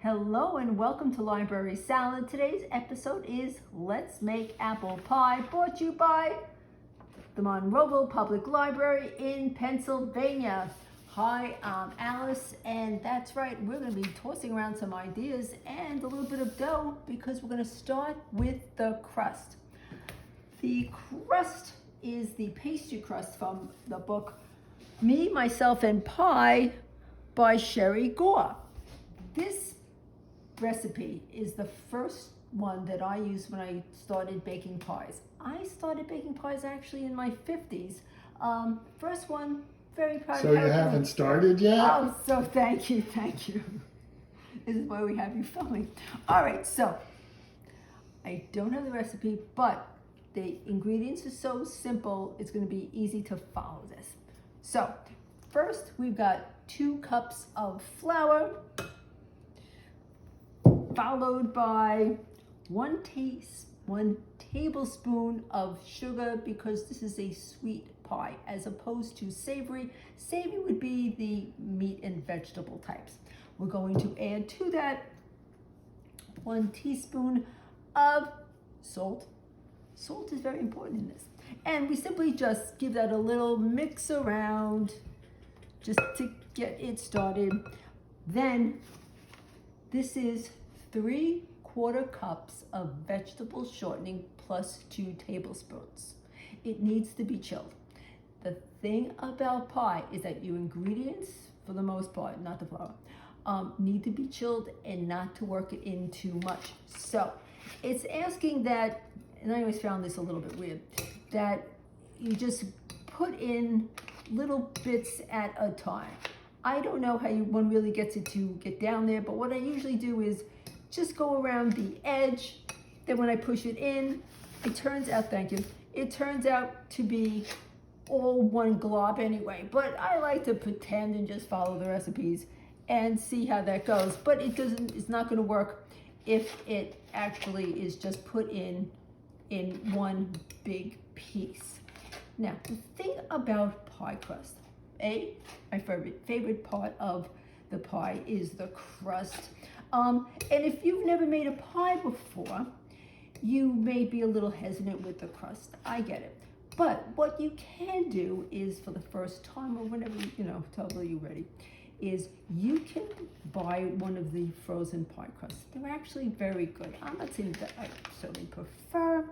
Hello and welcome to Library Salad. Today's episode is Let's Make Apple Pie, brought to you by the Monroeville Public Library in Pennsylvania. Hi, I'm Alice, and that's right, we're going to be tossing around some ideas and a little bit of dough because we're going to start with the crust. The crust is the pastry crust from the book Me, Myself, and Pie by Sherry Gore. This recipe is the first one that I used when I started baking pies. I started baking pies actually in my 50s. First one, very proud. So you haven't started yet? Oh, so thank you. This is why we have you filming. All right, so I don't have the recipe, but the ingredients are so simple, it's going to be easy to follow this. So first, we've got 2 cups of flour, followed by 1 tablespoon of sugar, because this is a sweet pie as opposed to savory. Savory would be the meat and vegetable types. We're going to add to that 1 teaspoon of salt. Salt is very important in this. And we simply just give that a little mix around just to get it started. Then this is 3/4 cups of vegetable shortening plus 2 tablespoons. It needs to be chilled. The thing about pie is that your ingredients, for the most part, not the flour, need to be chilled and not to work it in too much. So it's asking that, and I always found this a little bit weird, that you just put in little bits at a time. I don't know how one really gets it to get down there, but what I usually do is just go around the edge. Then when I push it in, it turns out, thank you, it turns out to be all one glob anyway. But I like to pretend and just follow the recipes and see how that goes. But it's not going to work if it actually is just put in one big piece. Now, the thing about pie crust, my favorite part of the pie is the crust. And if you've never made a pie before, you may be a little hesitant with the crust. I get it. But what you can do is, for the first time or whenever, totally you're ready, is you can buy one of the frozen pie crusts. They're actually very good. I'm not saying that I certainly prefer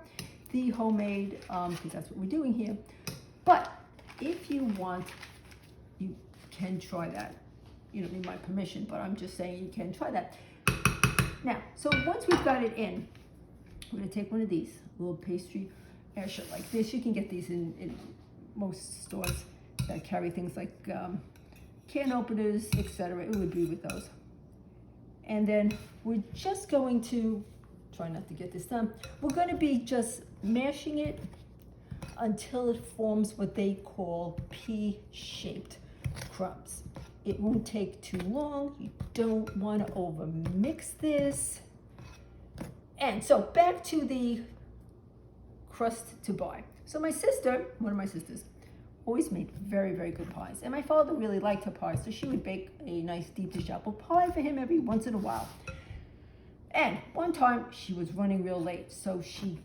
the homemade, because that's what we're doing here. But if you want, you can try that. You don't need my permission, but I'm just saying you can try that. Now, so once we've got it in, we're going to take one of these, a little pastry airshot like this. You can get these in most stores that carry things like can openers, etc. It would be with those. And then we're just going to, try not to get this done, we're going to be just mashing it until it forms what they call pea-shaped crumbs. It won't take too long. You don't want to over mix this. And so back to the crust to buy. So my sister, one of my sisters, always made very, very good pies. And my father really liked her pies, so she would bake a nice deep dish apple pie for him every once in a while. And one time she was running real late, so she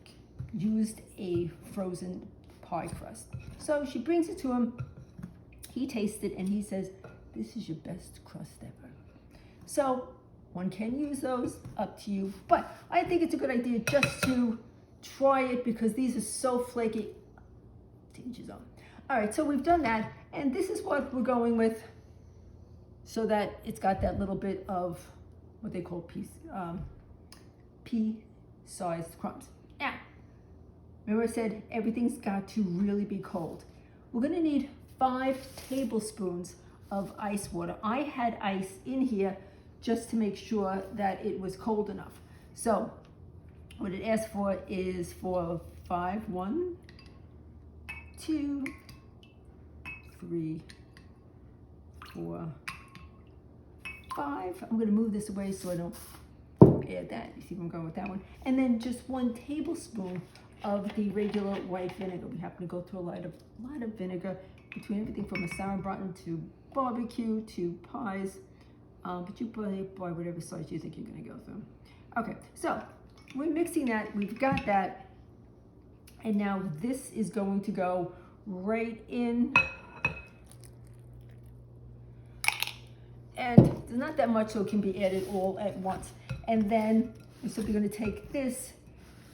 used a frozen pie crust. So she brings it to him. He tastes it and he says, "This is your best crust ever." So one can use those, up to you. But I think it's a good idea just to try it because these are so flaky. To each his own. All right, so we've done that. And this is what we're going with so that it's got that little bit of what they call pea-sized crumbs. Now, remember I said everything's got to really be cold. We're going to need 5 tablespoons of ice water. I had ice in here just to make sure that it was cold enough. So what it asks for is for 5, 1, 2, 3, 4, 5. I'm going to move this away so I don't add that. You see where I'm going with that one. And then just 1 tablespoon of the regular white vinegar. We happen to go through a lot of vinegar between everything from a sauerbraten to barbecue to pies. but you buy whatever size you think you're going to go through. Okay, so we're mixing that. We've got that. And now this is going to go right in. And there's not that much, so it can be added all at once. And then we're simply going to take this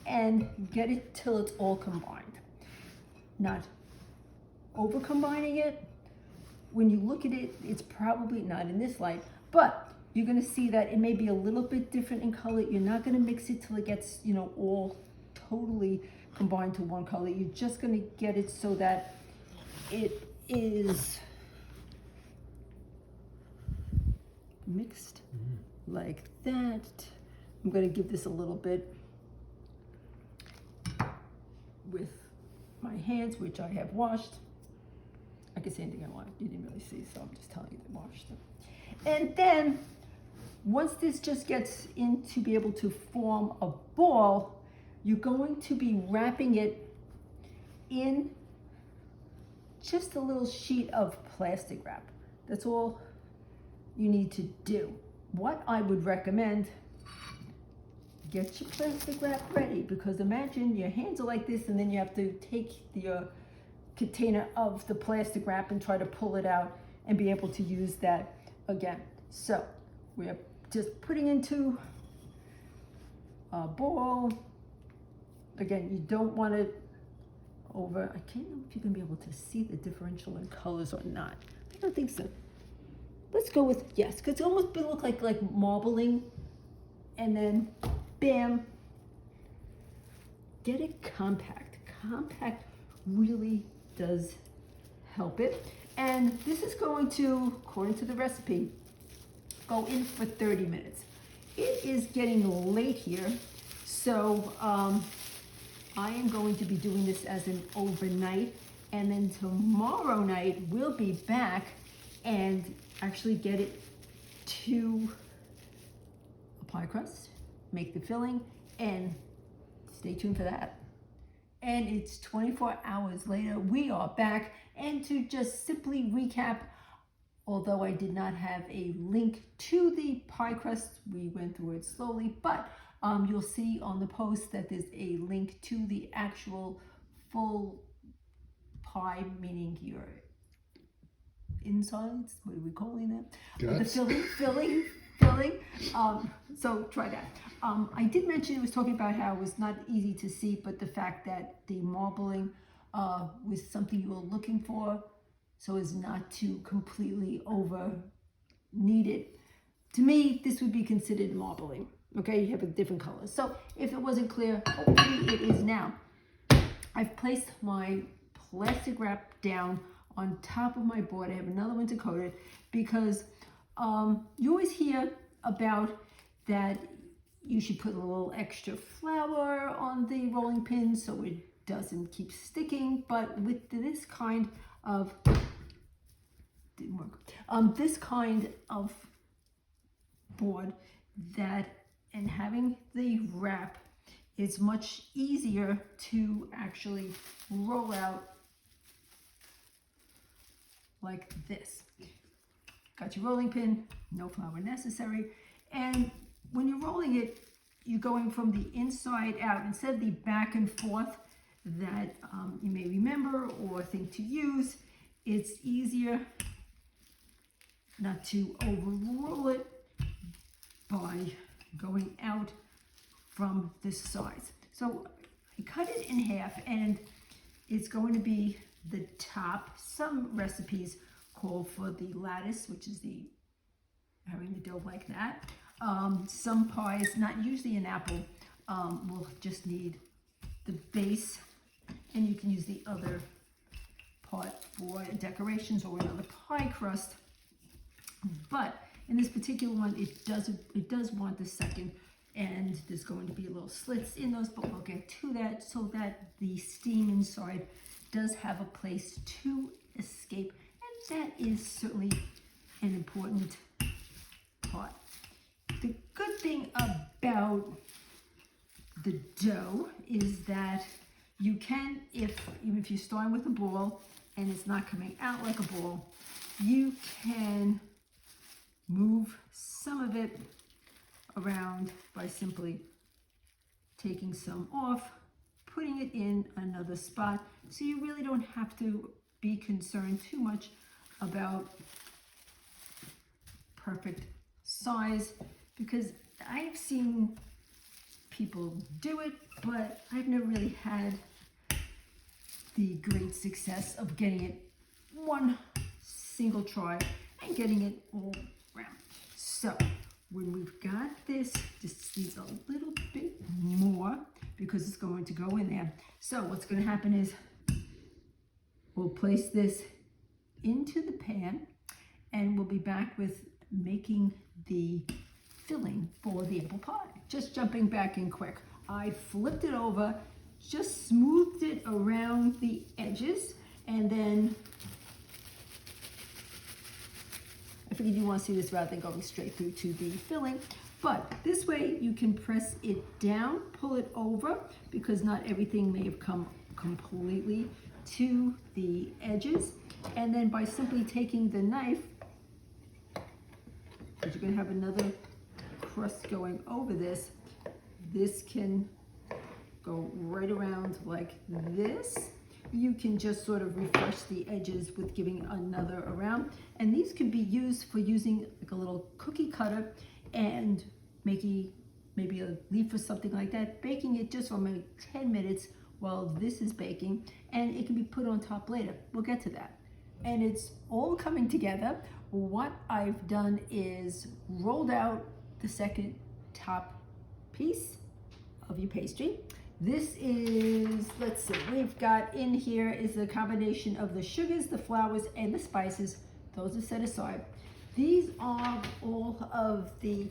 and get it till it's all combined. Not over combining it. When you look at it, it's probably not in this light, but you're going to see that it may be a little bit different in color. You're not going to mix it till it gets, you know, all totally combined to one color. You're just going to get it so that it is mixed like that. I'm going to give this a little bit with my hands, which I have washed. I can say anything I want. You didn't really see, so I'm just telling you to wash them. And then once this just gets in to be able to form a ball, you're going to be wrapping it in just a little sheet of plastic wrap. That's all you need to do. What I would recommend, get your plastic wrap ready, because imagine your hands are like this and then you have to take the container of the plastic wrap and try to pull it out and be able to use that again. So we're just putting into a ball. Again, you don't want it over. I can't know if you're gonna be able to see the differential in colors or not. I don't think so. Let's go with yes, because it's almost gonna look like marbling, and then bam, get it compact. Compact really does help it. And this is going to, according to the recipe, go in for 30 minutes. It is getting late here, so I am going to be doing this as an overnight, and then tomorrow night we'll be back and actually get it to a pie crust, make the filling, and stay tuned for that. And it's 24 hours later, we are back. And to just simply recap, although I did not have a link to the pie crust, we went through it slowly, but you'll see on the post that there's a link to the actual full pie, meaning your insides, what are we calling that? Guts. The filling. So try that. I did mention it was talking about how it was not easy to see, but the fact that the marbling was something you were looking for, so as not to completely over knead it. To me, this would be considered marbling. Okay, you have a different color. So if it wasn't clear, hopefully it is now. I've placed my plastic wrap down on top of my board. I have another one to coat it, because you always hear about that you should put a little extra flour on the rolling pin so it doesn't keep sticking. But with this kind of, didn't work, this kind of board, that and having the wrap, it's much easier to actually roll out like this. Got your rolling pin, no flour necessary. And when you're rolling it, you're going from the inside out instead of the back and forth that you may remember or think to use. It's easier not to overroll it by going out from the sides. So I cut it in half, and it's going to be the top. Some recipes call for the lattice, which is the having the dough like that. Some pies, not usually an apple, will just need the base, and you can use the other part for decorations or another pie crust. But in this particular one, it does want the second, and there's going to be little slits in those, but we'll get to that so that the steam inside does have a place to escape, and that is certainly an important part. The good thing about the dough is that you can, even if you're starting with a ball and it's not coming out like a ball, you can move some of it around by simply taking some off, putting it in another spot, so you really don't have to be concerned too much about perfect size, because I've seen people do it, but I've never really had the great success of getting it one single try and getting it all around. So when we've got this needs a little bit more because it's going to go in there. So what's going to happen is we'll place this into the pan and we'll be back with making the filling for the apple pie. Just jumping back in quick. I flipped it over, just smoothed it around the edges, and then I figured you want to see this rather than going straight through to the filling. But this way you can press it down, pull it over, because not everything may have come completely to the edges. And then by simply taking the knife, because you're going to have another crust going over this, this can go right around like this. You can just sort of refresh the edges with giving another around. And these could be used for using like a little cookie cutter and maybe a leaf or something like that, baking it just for maybe 10 minutes while this is baking, and it can be put on top later. We'll get to that. And it's all coming together. What I've done is rolled out the second top piece of your pastry. This is, let's see, we've got in here is a combination of the sugars, the flours, and the spices. Those are set aside. These are all of the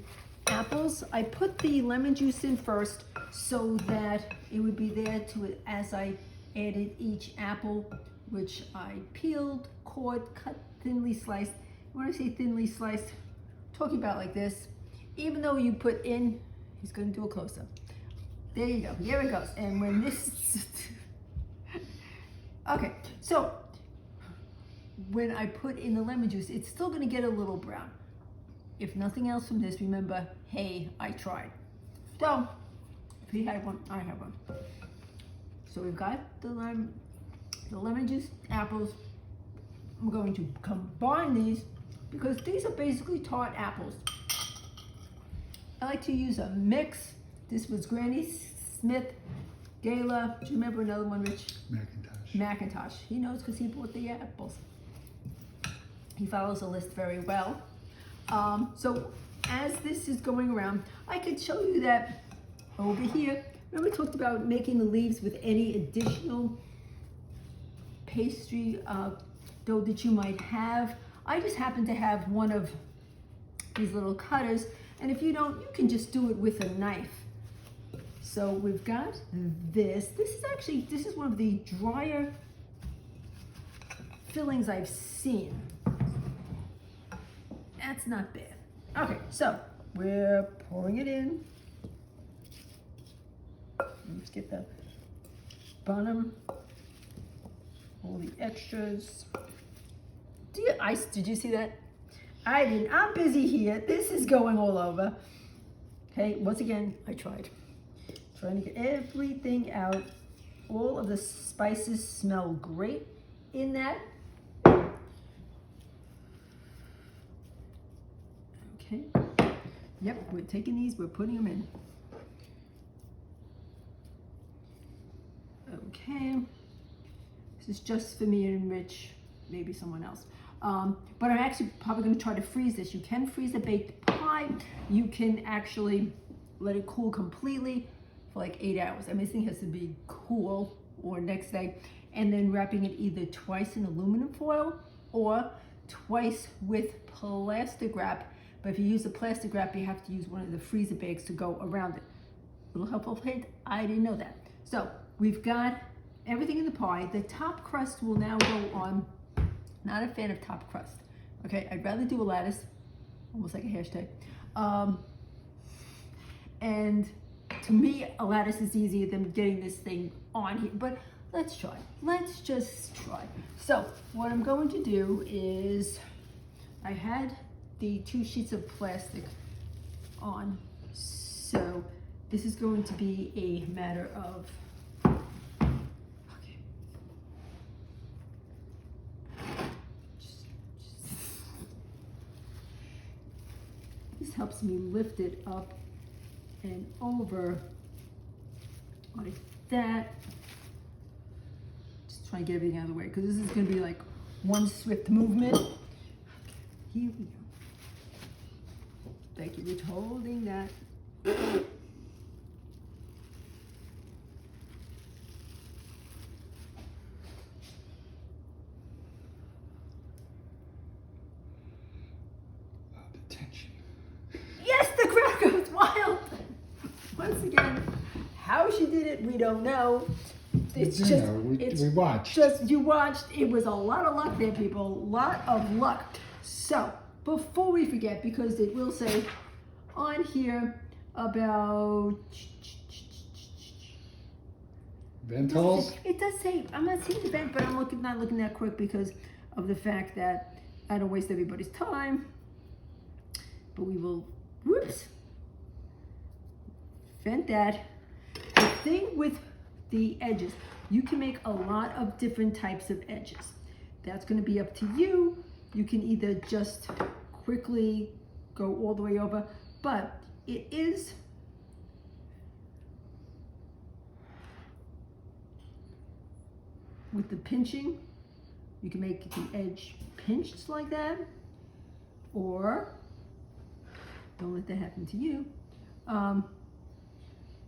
apples. I put the lemon juice in first so that it would be there to it as I added each apple, which I peeled, cored, cut thinly sliced. When I say thinly sliced, I'm talking about like this. Even though you put in, he's going to do a close-up. There you go, here it goes. And when this, okay, so when I put in the lemon juice, it's still gonna get a little brown. If nothing else from this, remember, hey, I tried. So, if he had one, I have one. So we've got the lemon juice, apples. I'm going to combine these because these are basically tart apples. I like to use a mix. This was Granny Smith, Gala. Do you remember another one, Rich? Macintosh. He knows because he bought the apples. He follows the list very well. So as this is going around, I could show you that over here. Remember we talked about making the leaves with any additional pastry dough that you might have. I just happen to have one of these little cutters, and if you don't, you can just do it with a knife. So we've got this. This is one of the drier fillings I've seen. That's not bad. Okay, so we're pouring it in. Let's get the bottom, all the extras. Did you see that? I didn't. I'm busy here. This is going all over. Okay, once again, I tried. Trying to get everything out. All of the spices smell great in that. Okay. Yep, we're taking these, we're putting them in. Okay. This is just for me and Rich, maybe someone else. But I'm actually probably going to try to freeze this. You can freeze a baked pie. You can actually let it cool completely for like 8 hours. I mean, this thing has to be cool or next day. And then wrapping it either twice in aluminum foil or twice with plastic wrap. But if you use the plastic wrap, you have to use one of the freezer bags to go around it. Little helpful hint, I didn't know that. So we've got everything in the pie. The top crust will now go on. Not a fan of top crust. Okay, I'd rather do a lattice, almost like a hashtag. And to me, a lattice is easier than getting this thing on here. But let's try. Let's just try. So what I'm going to do is, I had the 2 sheets of plastic on. So this is going to be a matter of, okay. This helps me lift it up and over like that. Just trying to get everything out of the way because this is going to be like one swift movement. Okay, here we go. Thank you for holding that. The tension. Yes, the crowd goes wild. Once again, how she did it, we don't know. It's just, we watched. Just you watched. It was a lot of luck there, people. A lot of luck. So before we forget, because it will say on here about vent holes. It does say, I'm not seeing the vent, but I'm not looking that quick because of the fact that I don't waste everybody's time. But we will, whoops, vent that. The thing with the edges, you can make a lot of different types of edges. That's going to be up to you. You can either just quickly go all the way over, but it is with the pinching, you can make the edge pinched like that, or don't let that happen to you.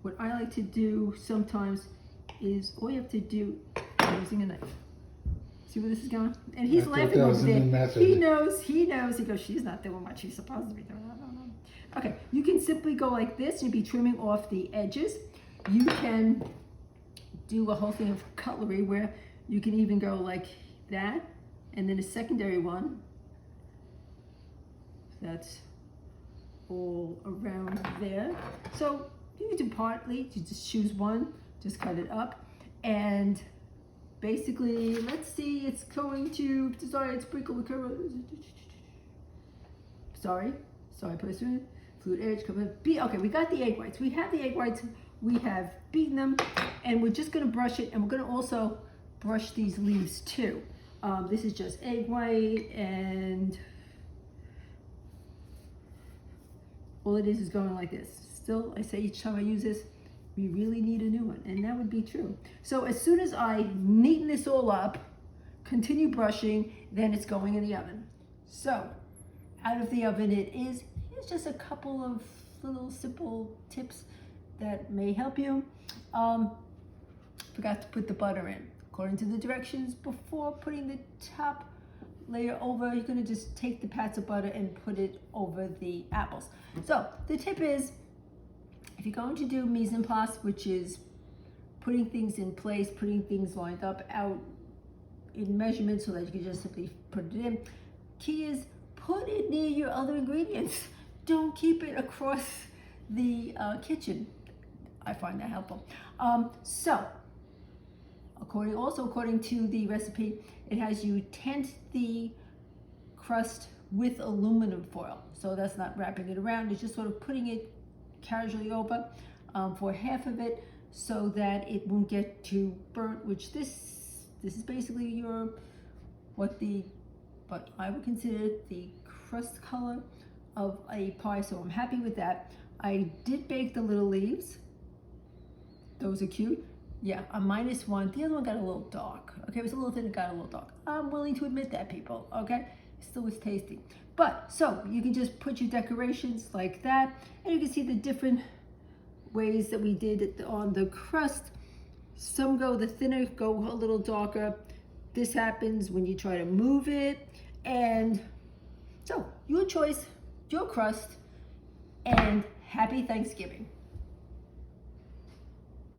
What I like to do sometimes is all you have to do using a knife. See where this is going? And he's laughing over there. He knows. He goes, she's not doing what she's supposed to be doing. Okay, you can simply go like this. You'll be trimming off the edges. You can do a whole thing of cutlery where you can even go like that. And then a secondary one. That's all around there. So you can do partly. You just choose one. Just cut it up. And basically, let's see, it's going to, sorry, it's sprinkle the cover. Sorry, person. Fluid edge, cover. Okay, we got the egg whites. We have the egg whites. We have beaten them, and we're just gonna brush it, and we're gonna also brush these leaves too. This is just egg white, and all it is going like this. Still, I say each time I use this, we really need a new one, and that would be true. So as soon as I neaten this all up, continue brushing, then it's going in the oven. So out of the oven it is. Here's just a couple of little simple tips that may help you. Forgot to put the butter in. According to the directions, before putting the top layer over, you're gonna just take the pats of butter and put it over the apples. So the tip is, if you're going to do mise en place, which is putting things in place, putting things lined up out in measurement so that you can just simply put it in, key is put it near your other ingredients. Don't keep it across the kitchen. I find that helpful. So, according to the recipe, it has you tent the crust with aluminum foil. So that's not wrapping it around, it's just sort of putting it casually over for half of it so that it won't get too burnt, which this is basically your, what I would consider the crust color of a pie, so I'm happy with that. I did bake the little leaves. Those are cute. Yeah, a -1. The other one got a little dark. Okay, it was a little thin, it got a little dark. I'm willing to admit that, people, okay? It still was tasty. But, so, you can just put your decorations like that, and you can see the different ways that we did it on the crust. Some go the thinner, go a little darker. This happens when you try to move it, and so, your choice, your crust, and happy Thanksgiving.